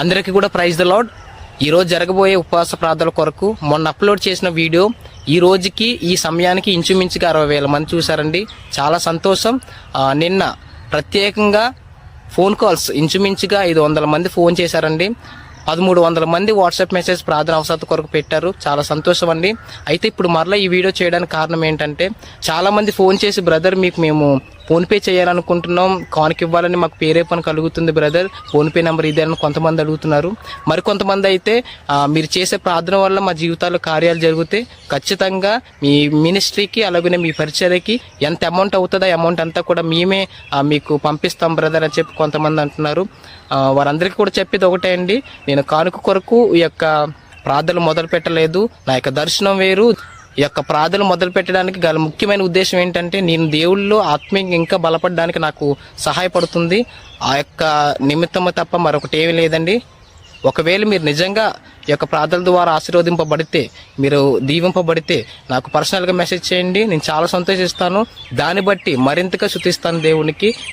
అందరికీ కూడా praise the lord. ఈరోజు జరగబోయే ఉపవాస ప్రార్థనల కొరకు మొన్న అప్లోడ్ చేసిన వీడియో ఈ రోజుకి ఈ సమయానికి ఇంచుమించుగా 60,000 మంది చూసారండి. చాలా సంతోషం. నిన్న ప్రత్యేకంగా ఫోన్ కాల్స్ ఇంచుమించుగా 500 మంది ఫోన్ చేశారండి. 1300 మంది వాట్సాప్ మెసేజ్ ప్రార్థన అవసరం కొరకు పెట్టారు. చాలా సంతోషం అండి. అయితే ఇప్పుడు మరలా ఈ వీడియో చేయడానికి కారణం ఏంటంటే, చాలా మంది ఫోన్ చేసి బ్రదర్ మీకు మేము ఫోన్పే చేయాలనుకుంటున్నాం, కానుక ఇవ్వాలని మాకు పేరే పని కలుగుతుంది బ్రదర్, ఫోన్పే నెంబర్ ఇదే అని కొంతమంది అడుగుతున్నారు. మరికొంతమంది అయితే మీరు చేసే ప్రార్థన వల్ల మా జీవితాల్లో కార్యాలు జరిగితే ఖచ్చితంగా మీ మినిస్ట్రీకి అలాగే మీ పరిచర్యకి ఎంత అమౌంట్ అవుతుందో అమౌంట్ అంతా కూడా మేమే మీకు పంపిస్తాం బ్రదర్ అని చెప్పి కొంతమంది అంటున్నారు. వారందరికీ కూడా చెప్పేది ఒకటే అండి, నేను కానుక కొరకు ఈ యొక్క ప్రార్థనలు మొదలు పెట్టలేదు. నా యొక్క దర్శనం వేరు. ఈ యొక్క ప్రార్థనలు మొదలు పెట్టడానికి గల ముఖ్యమైన ఉద్దేశం ఏంటంటే, నేను దేవుళ్ళలో ఆత్మీయంగా ఇంకా బలపడడానికి నాకు సహాయపడుతుంది. ఆ యొక్క నిమిత్తము తప్ప మరొకటి ఏమీ లేదండి. ఒకవేళ మీరు నిజంగా ఈ యొక్క ప్రార్థనల ద్వారా ఆశీర్వదింపబడితే, మీరు దీవింపబడితే నాకు పర్సనల్గా మెసేజ్ చేయండి. నేను చాలా సంతోషిస్తాను. దాన్ని బట్టి మరింతగా స్తుతిస్తాను దేవునికి.